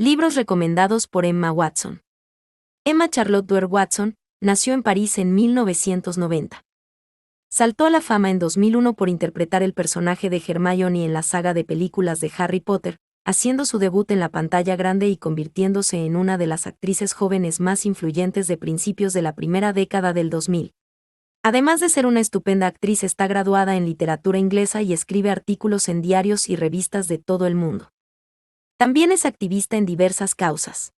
Libros recomendados por Emma Watson. Emma Charlotte Dwyer Watson nació en París en 1990. Saltó a la fama en 2001 por interpretar el personaje de Hermione en la saga de películas de Harry Potter, haciendo su debut en la pantalla grande y convirtiéndose en una de las actrices jóvenes más influyentes de principios de la primera década del 2000. Además de ser una estupenda actriz, está graduada en literatura inglesa y escribe artículos en diarios y revistas de todo el mundo. También es activista en diversas causas.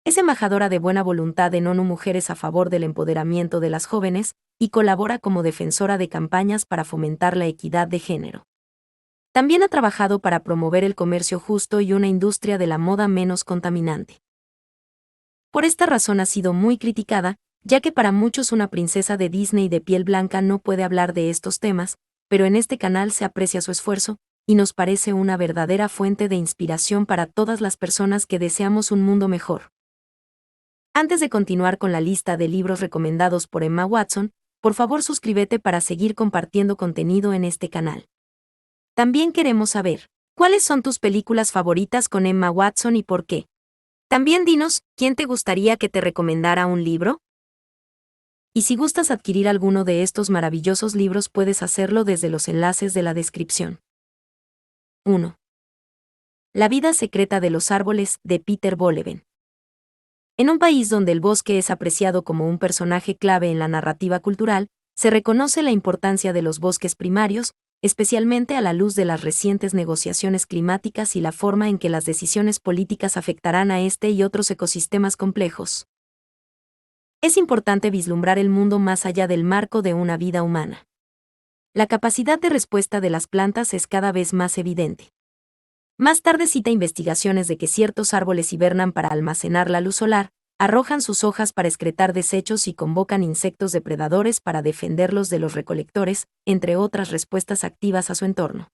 Es embajadora de buena voluntad en ONU Mujeres a favor del empoderamiento de las jóvenes, y colabora como defensora de campañas para fomentar la equidad de género. También ha trabajado para promover el comercio justo y una industria de la moda menos contaminante. Por esta razón ha sido muy criticada, ya que para muchos una princesa de Disney de piel blanca no puede hablar de estos temas, pero en este canal se aprecia su esfuerzo, y nos parece una verdadera fuente de inspiración para todas las personas que deseamos un mundo mejor. Antes de continuar con la lista de libros recomendados por Emma Watson, por favor suscríbete para seguir compartiendo contenido en este canal. También queremos saber, ¿cuáles son tus películas favoritas con Emma Watson y por qué? También dinos, ¿quién te gustaría que te recomendara un libro? Y si gustas adquirir alguno de estos maravillosos libros, puedes hacerlo desde los enlaces de la descripción. 1. La vida secreta de los árboles, de Peter Wohlleben. En un país donde el bosque es apreciado como un personaje clave en la narrativa cultural, se reconoce la importancia de los bosques primarios, especialmente a la luz de las recientes negociaciones climáticas y la forma en que las decisiones políticas afectarán a este y otros ecosistemas complejos. Es importante vislumbrar el mundo más allá del marco de una vida humana. La capacidad de respuesta de las plantas es cada vez más evidente. Más tarde cita investigaciones de que ciertos árboles hibernan para almacenar la luz solar, arrojan sus hojas para excretar desechos y convocan insectos depredadores para defenderlos de los recolectores, entre otras respuestas activas a su entorno.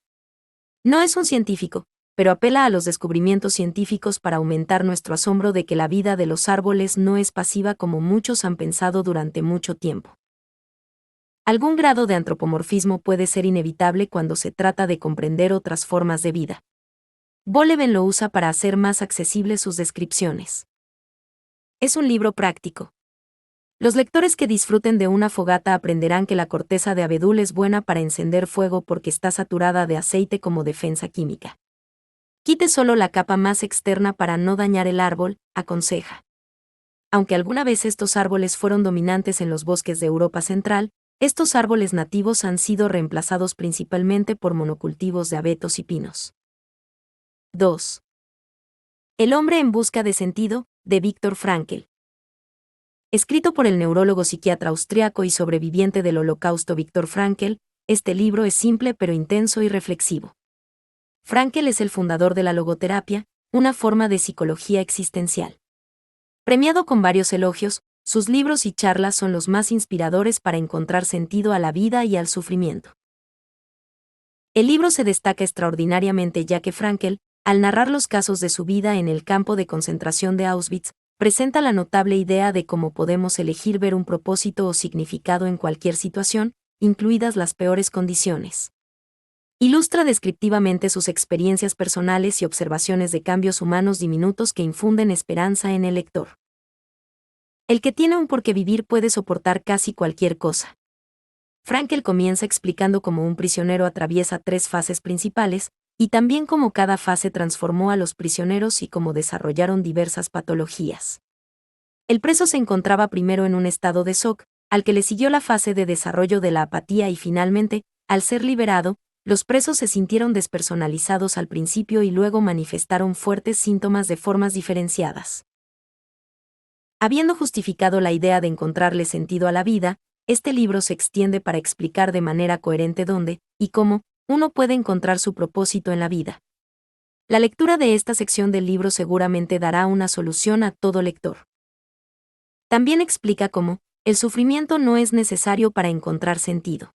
No es un científico, pero apela a los descubrimientos científicos para aumentar nuestro asombro de que la vida de los árboles no es pasiva como muchos han pensado durante mucho tiempo. Algún grado de antropomorfismo puede ser inevitable cuando se trata de comprender otras formas de vida. Wohlleben lo usa para hacer más accesibles sus descripciones. Es un libro práctico. Los lectores que disfruten de una fogata aprenderán que la corteza de abedul es buena para encender fuego porque está saturada de aceite como defensa química. Quite solo la capa más externa para no dañar el árbol, aconseja. Aunque alguna vez estos árboles fueron dominantes en los bosques de Europa Central, estos árboles nativos han sido reemplazados principalmente por monocultivos de abetos y pinos. 2. El hombre en busca de sentido, de Viktor Frankl. Escrito por el neurólogo psiquiatra austriaco y sobreviviente del Holocausto Viktor Frankl, este libro es simple pero intenso y reflexivo. Frankl es el fundador de la logoterapia, una forma de psicología existencial. Premiado con varios elogios, sus libros y charlas son los más inspiradores para encontrar sentido a la vida y al sufrimiento. El libro se destaca extraordinariamente ya que Frankl, al narrar los casos de su vida en el campo de concentración de Auschwitz, presenta la notable idea de cómo podemos elegir ver un propósito o significado en cualquier situación, incluidas las peores condiciones. Ilustra descriptivamente sus experiencias personales y observaciones de cambios humanos diminutos que infunden esperanza en el lector. El que tiene un porqué vivir puede soportar casi cualquier cosa. Frankl comienza explicando cómo un prisionero atraviesa 3 fases principales, y también cómo cada fase transformó a los prisioneros y cómo desarrollaron diversas patologías. El preso se encontraba primero en un estado de shock, al que le siguió la fase de desarrollo de la apatía y finalmente, al ser liberado, los presos se sintieron despersonalizados al principio y luego manifestaron fuertes síntomas de formas diferenciadas. Habiendo justificado la idea de encontrarle sentido a la vida, este libro se extiende para explicar de manera coherente dónde, y cómo, uno puede encontrar su propósito en la vida. La lectura de esta sección del libro seguramente dará una solución a todo lector. También explica cómo, el sufrimiento no es necesario para encontrar sentido.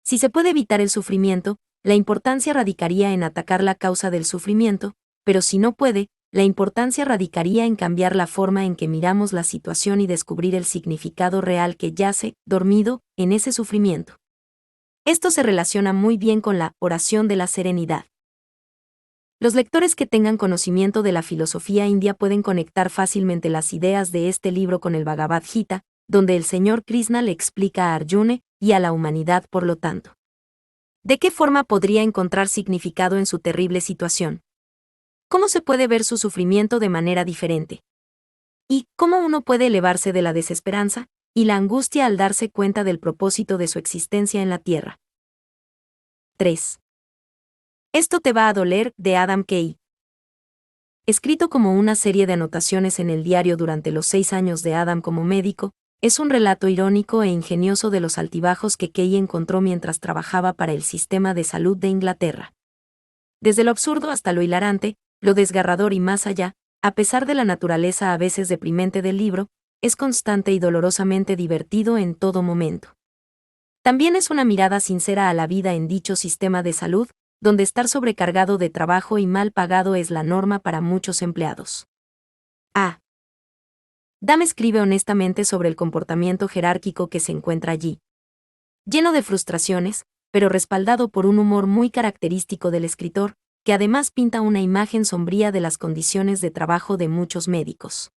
Si se puede evitar el sufrimiento, la importancia radicaría en atacar la causa del sufrimiento, pero si no puede, la importancia radicaría en cambiar la forma en que miramos la situación y descubrir el significado real que yace, dormido, en ese sufrimiento. Esto se relaciona muy bien con la oración de la serenidad. Los lectores que tengan conocimiento de la filosofía india pueden conectar fácilmente las ideas de este libro con el Bhagavad Gita, donde el señor Krishna le explica a Arjuna y a la humanidad por lo tanto. ¿De qué forma podría encontrar significado en su terrible situación? ¿Cómo se puede ver su sufrimiento de manera diferente? ¿Y cómo uno puede elevarse de la desesperanza y la angustia al darse cuenta del propósito de su existencia en la Tierra? 3. Esto te va a doler, de Adam Kay. Escrito como una serie de anotaciones en el diario durante los 6 años de Adam como médico, es un relato irónico e ingenioso de los altibajos que Kay encontró mientras trabajaba para el sistema de salud de Inglaterra. Desde lo absurdo hasta lo hilarante, lo desgarrador y más allá, a pesar de la naturaleza a veces deprimente del libro, es constante y dolorosamente divertido en todo momento. También es una mirada sincera a la vida en dicho sistema de salud, donde estar sobrecargado de trabajo y mal pagado es la norma para muchos empleados. A. Dam escribe honestamente sobre el comportamiento jerárquico que se encuentra allí. Lleno de frustraciones, pero respaldado por un humor muy característico del escritor, que además pinta una imagen sombría de las condiciones de trabajo de muchos médicos.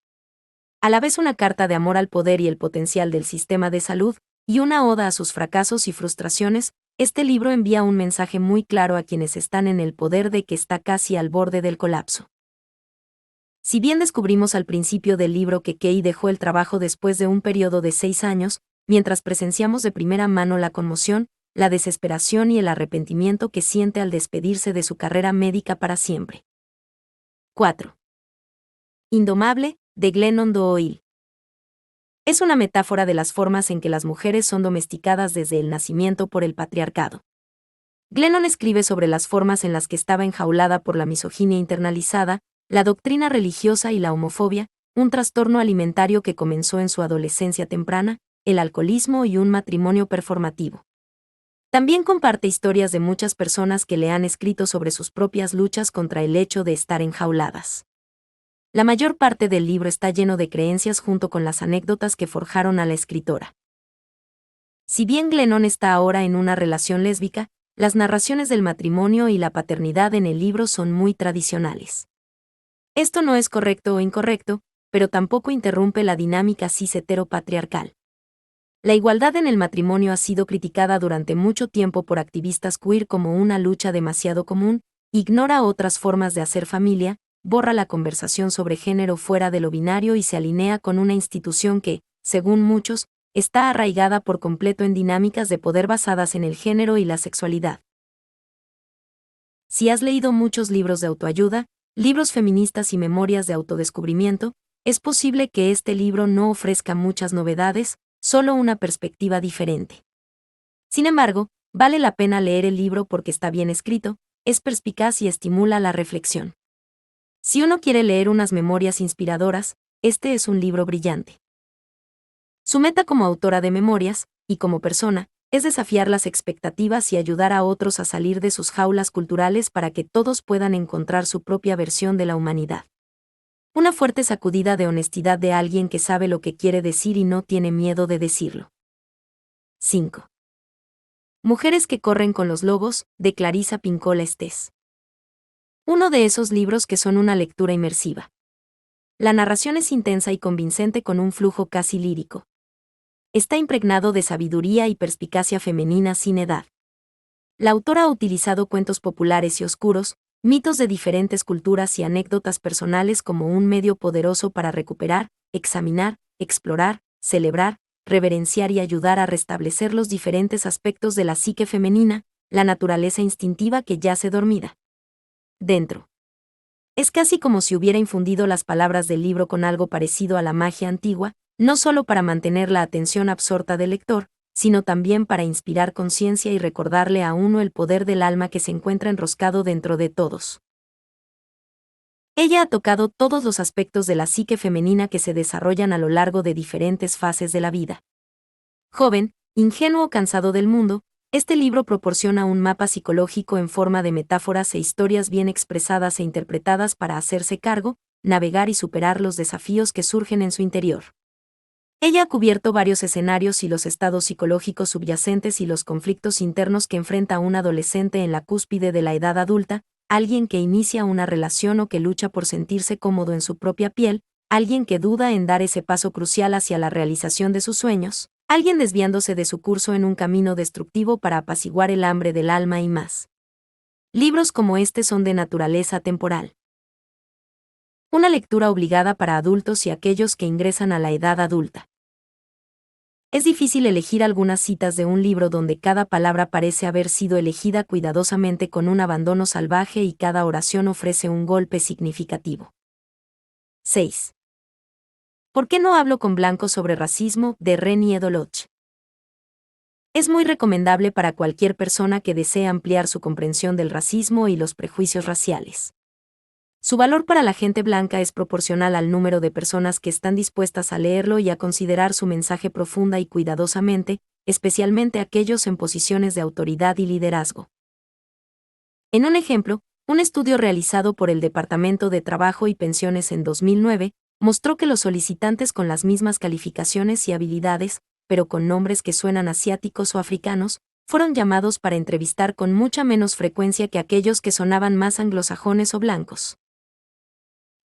A la vez una carta de amor al poder y el potencial del sistema de salud, y una oda a sus fracasos y frustraciones, este libro envía un mensaje muy claro a quienes están en el poder de que está casi al borde del colapso. Si bien descubrimos al principio del libro que Kay dejó el trabajo después de un periodo de 6 años, mientras presenciamos de primera mano la conmoción, la desesperación y el arrepentimiento que siente al despedirse de su carrera médica para siempre. 4. Indomable, de Glennon Doyle. Es una metáfora de las formas en que las mujeres son domesticadas desde el nacimiento por el patriarcado. Glennon escribe sobre las formas en las que estaba enjaulada por la misoginia internalizada, la doctrina religiosa y la homofobia, un trastorno alimentario que comenzó en su adolescencia temprana, el alcoholismo y un matrimonio performativo. También comparte historias de muchas personas que le han escrito sobre sus propias luchas contra el hecho de estar enjauladas. La mayor parte del libro está lleno de creencias junto con las anécdotas que forjaron a la escritora. Si bien Glennon está ahora en una relación lésbica, las narraciones del matrimonio y la paternidad en el libro son muy tradicionales. Esto no es correcto o incorrecto, pero tampoco interrumpe la dinámica cis-heteropatriarcal. La igualdad en el matrimonio ha sido criticada durante mucho tiempo por activistas queer como una lucha demasiado común, ignora otras formas de hacer familia, borra la conversación sobre género fuera de lo binario y se alinea con una institución que, según muchos, está arraigada por completo en dinámicas de poder basadas en el género y la sexualidad. Si has leído muchos libros de autoayuda, libros feministas y memorias de autodescubrimiento, es posible que este libro no ofrezca muchas novedades, solo una perspectiva diferente. Sin embargo, vale la pena leer el libro porque está bien escrito, es perspicaz y estimula la reflexión. Si uno quiere leer unas memorias inspiradoras, este es un libro brillante. Su meta como autora de memorias, y como persona, es desafiar las expectativas y ayudar a otros a salir de sus jaulas culturales para que todos puedan encontrar su propia versión de la humanidad. Una fuerte sacudida de honestidad de alguien que sabe lo que quiere decir y no tiene miedo de decirlo. 5. Mujeres que corren con los lobos, de Clarissa Pinkola Estés. Uno de esos libros que son una lectura inmersiva. La narración es intensa y convincente con un flujo casi lírico. Está impregnado de sabiduría y perspicacia femenina sin edad. La autora ha utilizado cuentos populares y oscuros, mitos de diferentes culturas y anécdotas personales como un medio poderoso para recuperar, examinar, explorar, celebrar, reverenciar y ayudar a restablecer los diferentes aspectos de la psique femenina, la naturaleza instintiva que yace dormida dentro. Es casi como si hubiera infundido las palabras del libro con algo parecido a la magia antigua, no solo para mantener la atención absorta del lector, sino también para inspirar conciencia y recordarle a uno el poder del alma que se encuentra enroscado dentro de todos. Ella ha tocado todos los aspectos de la psique femenina que se desarrollan a lo largo de diferentes fases de la vida. Joven, ingenuo o cansado del mundo, este libro proporciona un mapa psicológico en forma de metáforas e historias bien expresadas e interpretadas para hacerse cargo, navegar y superar los desafíos que surgen en su interior. Ella ha cubierto varios escenarios y los estados psicológicos subyacentes y los conflictos internos que enfrenta un adolescente en la cúspide de la edad adulta, alguien que inicia una relación o que lucha por sentirse cómodo en su propia piel, alguien que duda en dar ese paso crucial hacia la realización de sus sueños, alguien desviándose de su curso en un camino destructivo para apaciguar el hambre del alma y más. Libros como este son de naturaleza temporal. Una lectura obligada para adultos y aquellos que ingresan a la edad adulta. Es difícil elegir algunas citas de un libro donde cada palabra parece haber sido elegida cuidadosamente con un abandono salvaje y cada oración ofrece un golpe significativo. 6. ¿Por qué no hablo con blancos sobre racismo? De Reni Edoloch. Es muy recomendable para cualquier persona que desee ampliar su comprensión del racismo y los prejuicios raciales. Su valor para la gente blanca es proporcional al número de personas que están dispuestas a leerlo y a considerar su mensaje profunda y cuidadosamente, especialmente aquellos en posiciones de autoridad y liderazgo. En un ejemplo, un estudio realizado por el Departamento de Trabajo y Pensiones en 2009 mostró que los solicitantes con las mismas calificaciones y habilidades, pero con nombres que suenan asiáticos o africanos, fueron llamados para entrevistar con mucha menos frecuencia que aquellos que sonaban más anglosajones o blancos.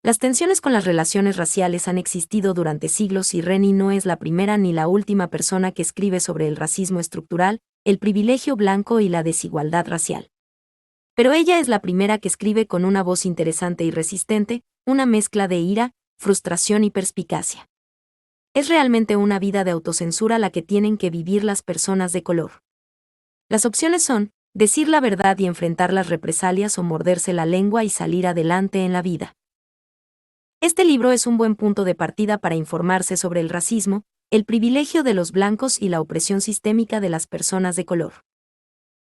Las tensiones con las relaciones raciales han existido durante siglos y Reni no es la primera ni la última persona que escribe sobre el racismo estructural, el privilegio blanco y la desigualdad racial. Pero ella es la primera que escribe con una voz interesante y resistente, una mezcla de ira, frustración y perspicacia. Es realmente una vida de autocensura la que tienen que vivir las personas de color. Las opciones son, decir la verdad y enfrentar las represalias o morderse la lengua y salir adelante en la vida. Este libro es un buen punto de partida para informarse sobre el racismo, el privilegio de los blancos y la opresión sistémica de las personas de color.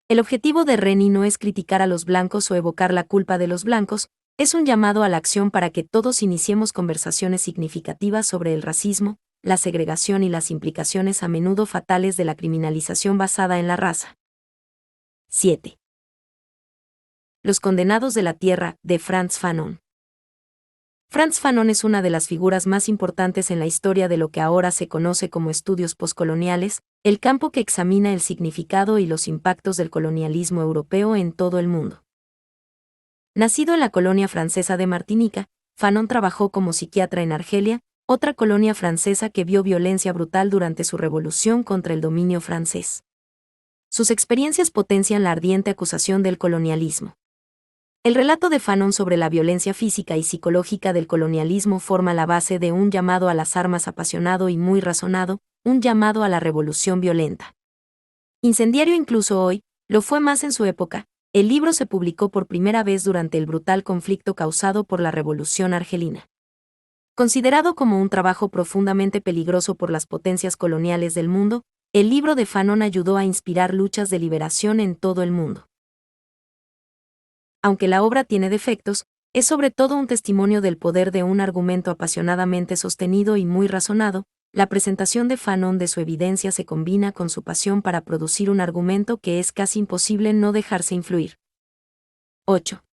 El objetivo de Reni no es criticar a los blancos o evocar la culpa de los blancos, es un llamado a la acción para que todos iniciemos conversaciones significativas sobre el racismo, la segregación y las implicaciones a menudo fatales de la criminalización basada en la raza. 7. Los condenados de la tierra, de Frantz Fanon. Frantz Fanon es una de las figuras más importantes en la historia de lo que ahora se conoce como estudios poscoloniales, el campo que examina el significado y los impactos del colonialismo europeo en todo el mundo. Nacido en la colonia francesa de Martinica, Fanon trabajó como psiquiatra en Argelia, otra colonia francesa que vio violencia brutal durante su revolución contra el dominio francés. Sus experiencias potencian la ardiente acusación del colonialismo. El relato de Fanon sobre la violencia física y psicológica del colonialismo forma la base de un llamado a las armas apasionado y muy razonado, un llamado a la revolución violenta. Incendiario incluso hoy, lo fue más en su época, el libro se publicó por primera vez durante el brutal conflicto causado por la Revolución Argelina. Considerado como un trabajo profundamente peligroso por las potencias coloniales del mundo, el libro de Fanon ayudó a inspirar luchas de liberación en todo el mundo. Aunque la obra tiene defectos, es sobre todo un testimonio del poder de un argumento apasionadamente sostenido y muy razonado. La presentación de Fanon de su evidencia se combina con su pasión para producir un argumento que es casi imposible no dejarse influir. 8.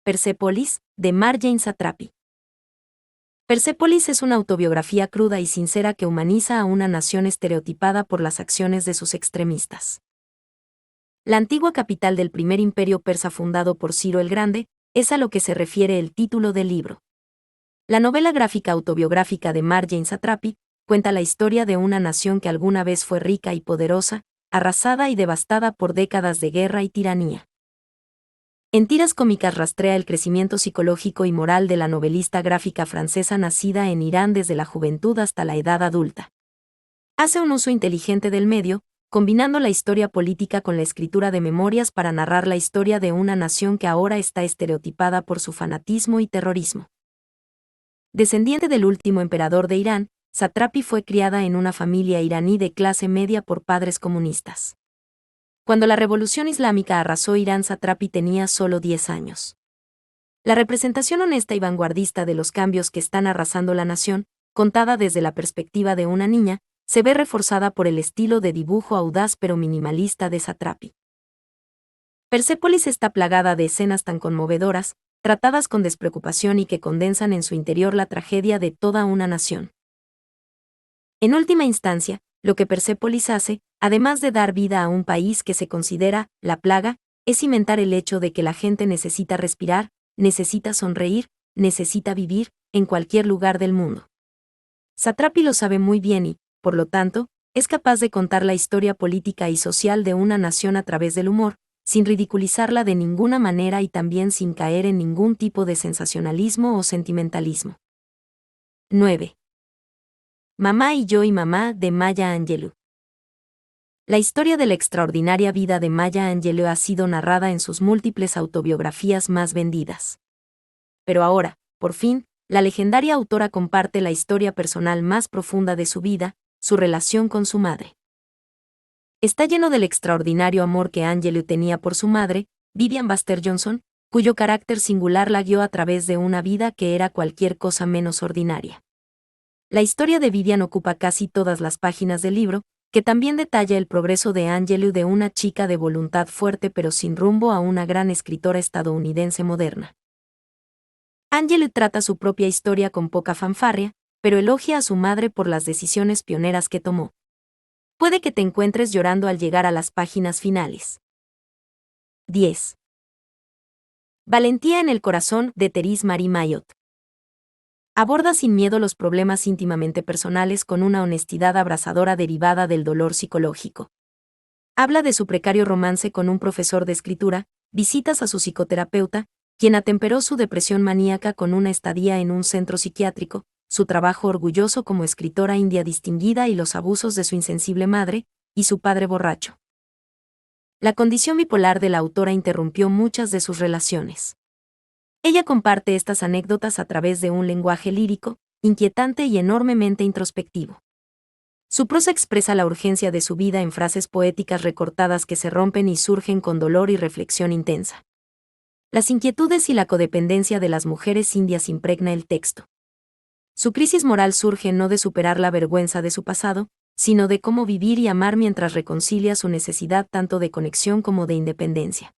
Persepolis, de Marjane Satrapi. Persépolis es una autobiografía cruda y sincera que humaniza a una nación estereotipada por las acciones de sus extremistas. La antigua capital del primer imperio persa fundado por Ciro el Grande, es a lo que se refiere el título del libro. La novela gráfica autobiográfica de Marjane Satrapi cuenta la historia de una nación que alguna vez fue rica y poderosa, arrasada y devastada por décadas de guerra y tiranía. En tiras cómicas rastrea el crecimiento psicológico y moral de la novelista gráfica francesa nacida en Irán desde la juventud hasta la edad adulta. Hace un uso inteligente del medio, combinando la historia política con la escritura de memorias para narrar la historia de una nación que ahora está estereotipada por su fanatismo y terrorismo. Descendiente del último emperador de Irán, Satrapi fue criada en una familia iraní de clase media por padres comunistas. Cuando la Revolución Islámica arrasó Irán, Satrapi tenía solo 10 años. La representación honesta y vanguardista de los cambios que están arrasando la nación, contada desde la perspectiva de una niña, se ve reforzada por el estilo de dibujo audaz pero minimalista de Satrapi. Persépolis está plagada de escenas tan conmovedoras, tratadas con despreocupación y que condensan en su interior la tragedia de toda una nación. En última instancia, lo que Persépolis hace, además de dar vida a un país que se considera la plaga, es cimentar el hecho de que la gente necesita respirar, necesita sonreír, necesita vivir, en cualquier lugar del mundo. Satrapi lo sabe muy bien y, por lo tanto, es capaz de contar la historia política y social de una nación a través del humor, sin ridiculizarla de ninguna manera y también sin caer en ningún tipo de sensacionalismo o sentimentalismo. 9. Mamá y yo y mamá, de Maya Angelou. La historia de la extraordinaria vida de Maya Angelou ha sido narrada en sus múltiples autobiografías más vendidas. Pero ahora, por fin, la legendaria autora comparte la historia personal más profunda de su vida, su relación con su madre. Está lleno del extraordinario amor que Angelou tenía por su madre, Vivian Buster Johnson, cuyo carácter singular la guió a través de una vida que era cualquier cosa menos ordinaria. La historia de Vivian ocupa casi todas las páginas del libro, que también detalla el progreso de Angelou de una chica de voluntad fuerte pero sin rumbo a una gran escritora estadounidense moderna. Angelou trata su propia historia con poca fanfarria, pero elogia a su madre por las decisiones pioneras que tomó. Puede que te encuentres llorando al llegar a las páginas finales. 10. Valentía en el corazón, de Thérèse Marie Maillot. Aborda sin miedo los problemas íntimamente personales con una honestidad abrasadora derivada del dolor psicológico. Habla de su precario romance con un profesor de escritura, visitas a su psicoterapeuta, quien atemperó su depresión maníaca con una estadía en un centro psiquiátrico, su trabajo orgulloso como escritora india distinguida y los abusos de su insensible madre, y su padre borracho. La condición bipolar de la autora interrumpió muchas de sus relaciones. Ella comparte estas anécdotas a través de un lenguaje lírico, inquietante y enormemente introspectivo. Su prosa expresa la urgencia de su vida en frases poéticas recortadas que se rompen y surgen con dolor y reflexión intensa. Las inquietudes y la codependencia de las mujeres indias impregna el texto. Su crisis moral surge no de superar la vergüenza de su pasado, sino de cómo vivir y amar mientras reconcilia su necesidad tanto de conexión como de independencia.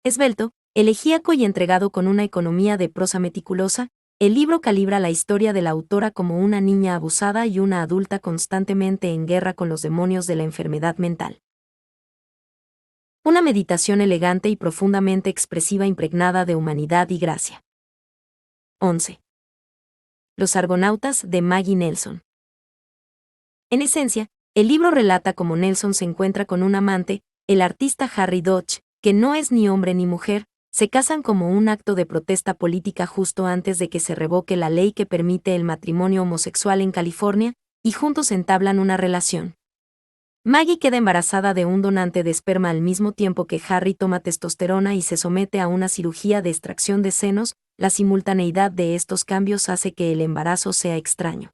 Esbelto, elegíaco y entregado con una economía de prosa meticulosa, el libro calibra la historia de la autora como una niña abusada y una adulta constantemente en guerra con los demonios de la enfermedad mental. Una meditación elegante y profundamente expresiva impregnada de humanidad y gracia. 11. Los Argonautas, de Maggie Nelson. En esencia, el libro relata cómo Nelson se encuentra con un amante, el artista Harry Dodge, que no es ni hombre ni mujer, se casan como un acto de protesta política justo antes de que se revoque la ley que permite el matrimonio homosexual en California, y juntos entablan una relación. Maggie queda embarazada de un donante de esperma al mismo tiempo que Harry toma testosterona y se somete a una cirugía de extracción de senos. La simultaneidad de estos cambios hace que el embarazo sea extraño.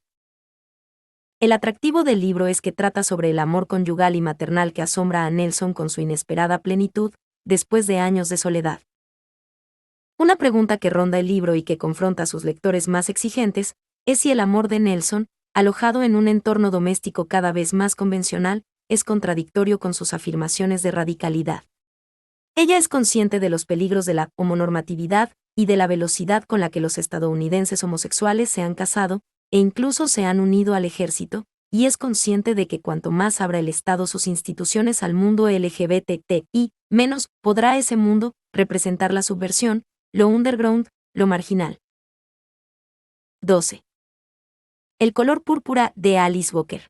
El atractivo del libro es que trata sobre el amor conyugal y maternal que asombra a Nelson con su inesperada plenitud, después de años de soledad. Una pregunta que ronda el libro y que confronta a sus lectores más exigentes es si el amor de Nelson, alojado en un entorno doméstico cada vez más convencional, es contradictorio con sus afirmaciones de radicalidad. Ella es consciente de los peligros de la homonormatividad y de la velocidad con la que los estadounidenses homosexuales se han casado, e incluso se han unido al ejército, y es consciente de que cuanto más abra el Estado sus instituciones al mundo LGBTI, menos podrá ese mundo representar la subversión, lo underground, lo marginal. 12. El color púrpura, de Alice Walker.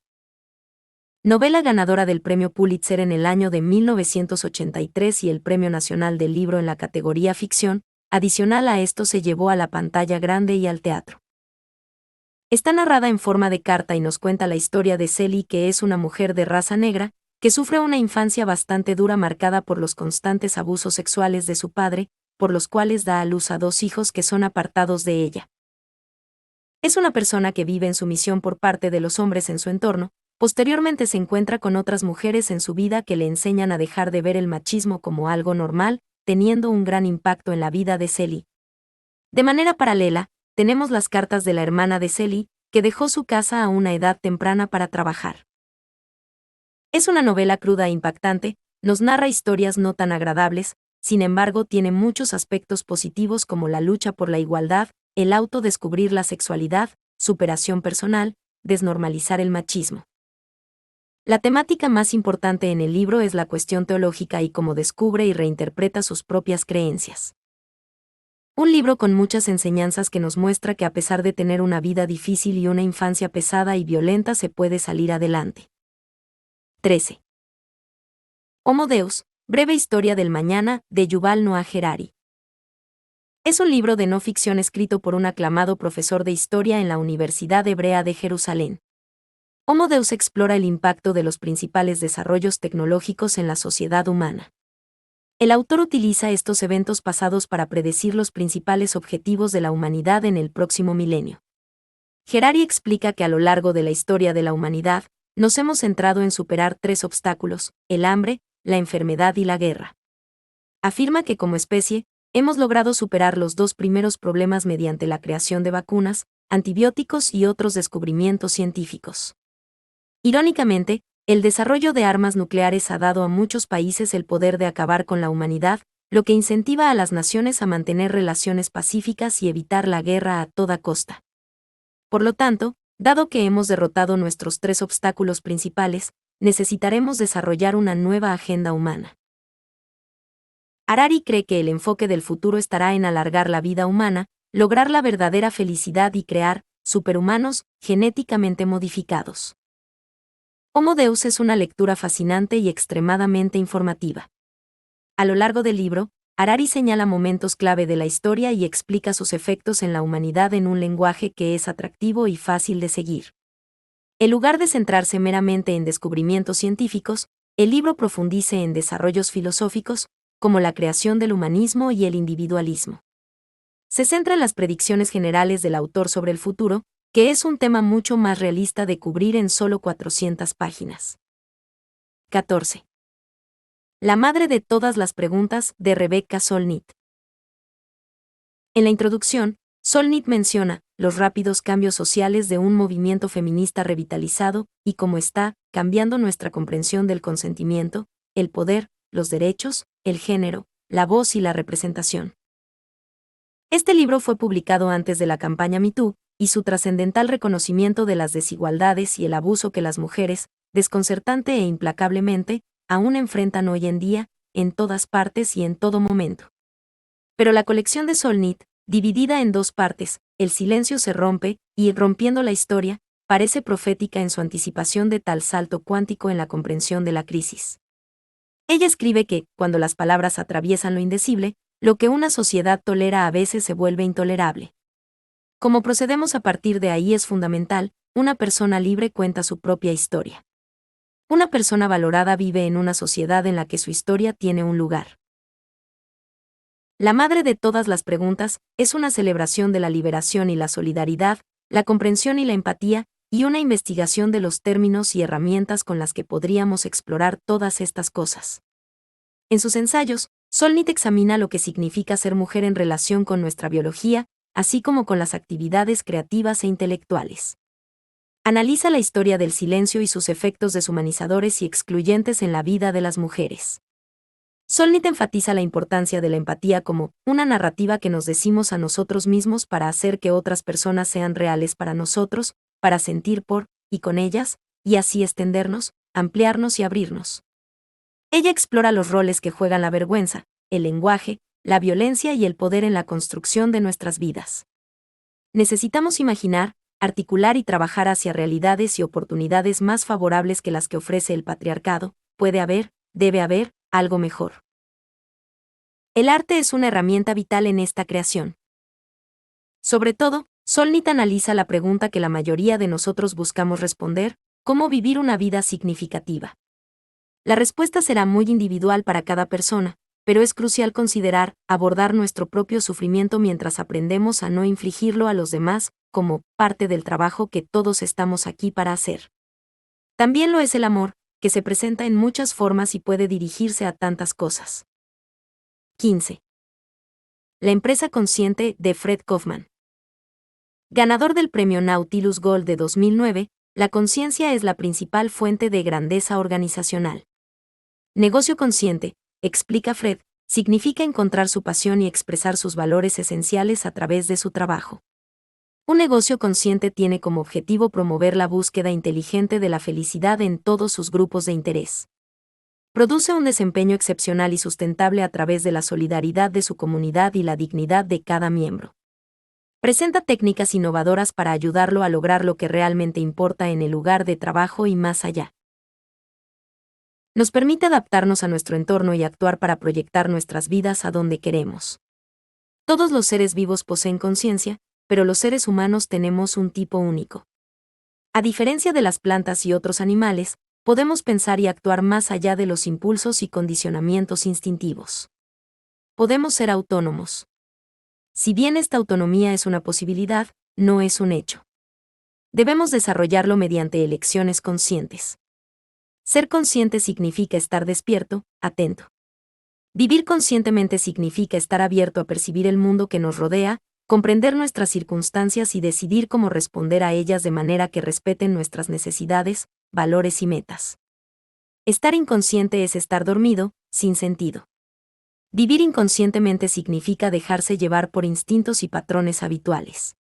Novela ganadora del Premio Pulitzer en el año de 1983 y el Premio Nacional del Libro en la categoría ficción, adicional a esto se llevó a la pantalla grande y al teatro. Está narrada en forma de carta y nos cuenta la historia de Sally, que es una mujer de raza negra, que sufre una infancia bastante dura marcada por los constantes abusos sexuales de su padre, por los cuales da a luz a 2 hijos que son apartados de ella. Es una persona que vive en sumisión por parte de los hombres en su entorno. Posteriormente se encuentra con otras mujeres en su vida que le enseñan a dejar de ver el machismo como algo normal, teniendo un gran impacto en la vida de Sally. De manera paralela, tenemos las cartas de la hermana de Sally, que dejó su casa a una edad temprana para trabajar. Es una novela cruda e impactante, nos narra historias no tan agradables, sin embargo tiene muchos aspectos positivos como la lucha por la igualdad, el autodescubrir la sexualidad, superación personal, desnormalizar el machismo. La temática más importante en el libro es la cuestión teológica y cómo descubre y reinterpreta sus propias creencias. Un libro con muchas enseñanzas que nos muestra que a pesar de tener una vida difícil y una infancia pesada y violenta se puede salir adelante. 13. Homo Deus, breve historia del mañana, de Yuval Noah Harari. Es un libro de no ficción escrito por un aclamado profesor de historia en la Universidad Hebrea de Jerusalén. Homo Deus explora el impacto de los principales desarrollos tecnológicos en la sociedad humana. El autor utiliza estos eventos pasados para predecir los principales objetivos de la humanidad en el próximo milenio. Harari explica que a lo largo de la historia de la humanidad, nos hemos centrado en superar 3 obstáculos: el hambre, la enfermedad y la guerra. Afirma que como especie, hemos logrado superar los 2 primeros problemas mediante la creación de vacunas, antibióticos y otros descubrimientos científicos. Irónicamente, el desarrollo de armas nucleares ha dado a muchos países el poder de acabar con la humanidad, lo que incentiva a las naciones a mantener relaciones pacíficas y evitar la guerra a toda costa. Por lo tanto, dado que hemos derrotado nuestros 3 obstáculos principales, necesitaremos desarrollar una nueva agenda humana. Harari cree que el enfoque del futuro estará en alargar la vida humana, lograr la verdadera felicidad y crear superhumanos genéticamente modificados. Homo Deus es una lectura fascinante y extremadamente informativa. A lo largo del libro, Harari señala momentos clave de la historia y explica sus efectos en la humanidad en un lenguaje que es atractivo y fácil de seguir. En lugar de centrarse meramente en descubrimientos científicos, el libro profundice en desarrollos filosóficos, como la creación del humanismo y el individualismo. Se centra en las predicciones generales del autor sobre el futuro, que es un tema mucho más realista de cubrir en solo 400 páginas. 14. La madre de todas las preguntas, de Rebecca Solnit. En la introducción, Solnit menciona los rápidos cambios sociales de un movimiento feminista revitalizado y cómo está cambiando nuestra comprensión del consentimiento, el poder, los derechos, el género, la voz y la representación. Este libro fue publicado antes de la campaña MeToo, y su trascendental reconocimiento de las desigualdades y el abuso que las mujeres, desconcertante e implacablemente, aún enfrentan hoy en día, en todas partes y en todo momento. Pero la colección de Solnit, dividida en 2 partes, El silencio se rompe, y Rompiendo la historia, parece profética en su anticipación de tal salto cuántico en la comprensión de la crisis. Ella escribe que, cuando las palabras atraviesan lo indecible, lo que una sociedad tolera a veces se vuelve intolerable. Como procedemos a partir de ahí es fundamental, una persona libre cuenta su propia historia. Una persona valorada vive en una sociedad en la que su historia tiene un lugar. La madre de todas las preguntas es una celebración de la liberación y la solidaridad, la comprensión y la empatía, y una investigación de los términos y herramientas con las que podríamos explorar todas estas cosas. En sus ensayos, Solnit examina lo que significa ser mujer en relación con nuestra biología, así como con las actividades creativas e intelectuales. Analiza la historia del silencio y sus efectos deshumanizadores y excluyentes en la vida de las mujeres. Solnit enfatiza la importancia de la empatía como una narrativa que nos decimos a nosotros mismos para hacer que otras personas sean reales para nosotros, para sentir por y con ellas, y así extendernos, ampliarnos y abrirnos. Ella explora los roles que juegan la vergüenza, el lenguaje, la violencia y el poder en la construcción de nuestras vidas. Necesitamos imaginar, articular y trabajar hacia realidades y oportunidades más favorables que las que ofrece el patriarcado. Puede haber, debe haber, algo mejor. El arte es una herramienta vital en esta creación. Sobre todo, Solnit analiza la pregunta que la mayoría de nosotros buscamos responder: ¿cómo vivir una vida significativa? La respuesta será muy individual para cada persona, pero es crucial considerar, abordar nuestro propio sufrimiento mientras aprendemos a no infligirlo a los demás, como parte del trabajo que todos estamos aquí para hacer. También lo es el amor, que se presenta en muchas formas y puede dirigirse a tantas cosas. 15. La empresa consciente, de Fred Kaufman. Ganador del premio Nautilus Gold de 2009, la conciencia es la principal fuente de grandeza organizacional. Negocio consciente, explica Fred, significa encontrar su pasión y expresar sus valores esenciales a través de su trabajo. Un negocio consciente tiene como objetivo promover la búsqueda inteligente de la felicidad en todos sus grupos de interés. Produce un desempeño excepcional y sustentable a través de la solidaridad de su comunidad y la dignidad de cada miembro. Presenta técnicas innovadoras para ayudarlo a lograr lo que realmente importa en el lugar de trabajo y más allá. Nos permite adaptarnos a nuestro entorno y actuar para proyectar nuestras vidas a donde queremos. Todos los seres vivos poseen conciencia, pero los seres humanos tenemos un tipo único. A diferencia de las plantas y otros animales, podemos pensar y actuar más allá de los impulsos y condicionamientos instintivos. Podemos ser autónomos. Si bien esta autonomía es una posibilidad, no es un hecho. Debemos desarrollarlo mediante elecciones conscientes. Ser consciente significa estar despierto, atento. Vivir conscientemente significa estar abierto a percibir el mundo que nos rodea, comprender nuestras circunstancias y decidir cómo responder a ellas de manera que respeten nuestras necesidades, valores y metas. Estar inconsciente es estar dormido, sin sentido. Vivir inconscientemente significa dejarse llevar por instintos y patrones habituales.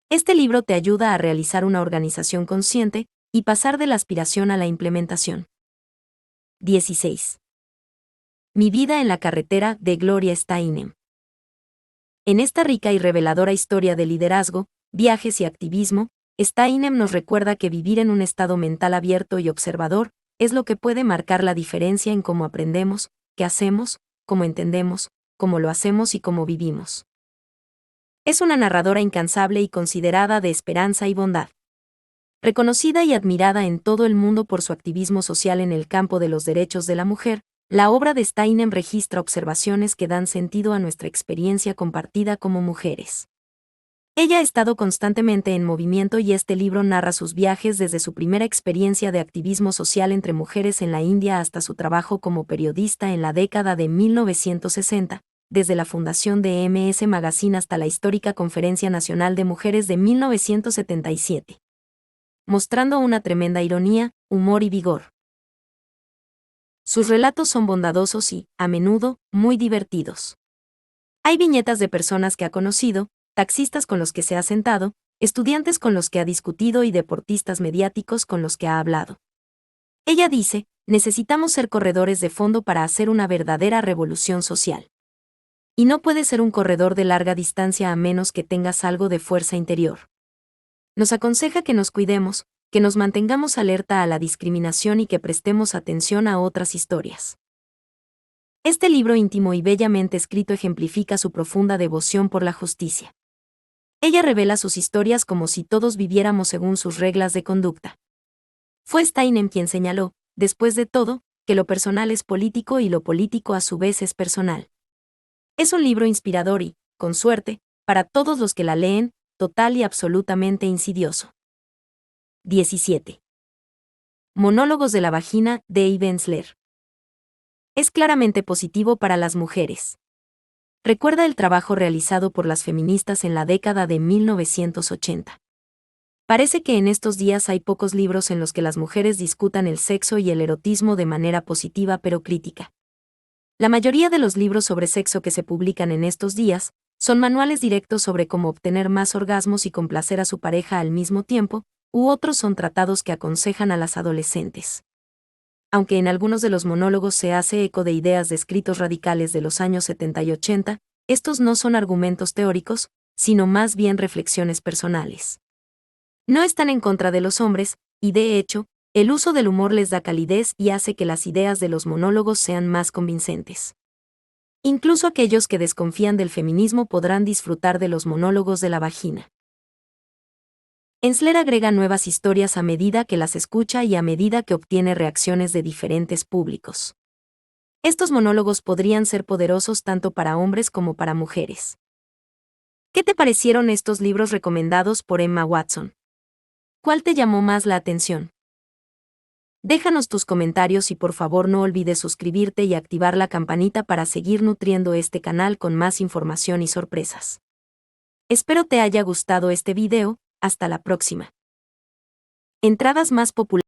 Este libro te ayuda a realizar una organización consciente y pasar de la aspiración a la implementación. 16. Mi vida en la carretera, de Gloria Steinem. En esta rica y reveladora historia de liderazgo, viajes y activismo, Steinem nos recuerda que vivir en un estado mental abierto y observador es lo que puede marcar la diferencia en cómo aprendemos, qué hacemos, cómo entendemos, cómo lo hacemos y cómo vivimos. Es una narradora incansable y considerada de esperanza y bondad. Reconocida y admirada en todo el mundo por su activismo social en el campo de los derechos de la mujer, la obra de Steinem registra observaciones que dan sentido a nuestra experiencia compartida como mujeres. Ella ha estado constantemente en movimiento y este libro narra sus viajes desde su primera experiencia de activismo social entre mujeres en la India hasta su trabajo como periodista en la década de 1960, desde la fundación de MS Magazine hasta la histórica Conferencia Nacional de Mujeres de 1977. Mostrando una tremenda ironía, humor y vigor. Sus relatos son bondadosos y, a menudo, muy divertidos. Hay viñetas de personas que ha conocido, taxistas con los que se ha sentado, estudiantes con los que ha discutido y deportistas mediáticos con los que ha hablado. Ella dice, necesitamos ser corredores de fondo para hacer una verdadera revolución social. Y no puedes ser un corredor de larga distancia a menos que tengas algo de fuerza interior. Nos aconseja que nos cuidemos, que nos mantengamos alerta a la discriminación y que prestemos atención a otras historias. Este libro íntimo y bellamente escrito ejemplifica su profunda devoción por la justicia. Ella revela sus historias como si todos viviéramos según sus reglas de conducta. Fue Steinem quien señaló, después de todo, que lo personal es político y lo político a su vez es personal. Es un libro inspirador y, con suerte, para todos los que la leen, total y absolutamente insidioso. 17. Monólogos de la vagina, de Eve Ensler. Es claramente positivo para las mujeres. Recuerda el trabajo realizado por las feministas en la década de 1980. Parece que en estos días hay pocos libros en los que las mujeres discutan el sexo y el erotismo de manera positiva pero crítica. La mayoría de los libros sobre sexo que se publican en estos días son manuales directos sobre cómo obtener más orgasmos y complacer a su pareja al mismo tiempo, u otros son tratados que aconsejan a las adolescentes. Aunque en algunos de los monólogos se hace eco de ideas de escritos radicales de los años 70 y 80, estos no son argumentos teóricos, sino más bien reflexiones personales. No están en contra de los hombres, y de hecho, el uso del humor les da calidez y hace que las ideas de los monólogos sean más convincentes. Incluso aquellos que desconfían del feminismo podrán disfrutar de los monólogos de la vagina. Ensler agrega nuevas historias a medida que las escucha y a medida que obtiene reacciones de diferentes públicos. Estos monólogos podrían ser poderosos tanto para hombres como para mujeres. ¿Qué te parecieron estos libros recomendados por Emma Watson? ¿Cuál te llamó más la atención? Déjanos tus comentarios y por favor no olvides suscribirte y activar la campanita para seguir nutriendo este canal con más información y sorpresas. Espero te haya gustado este video. Hasta la próxima. Entradas más populares.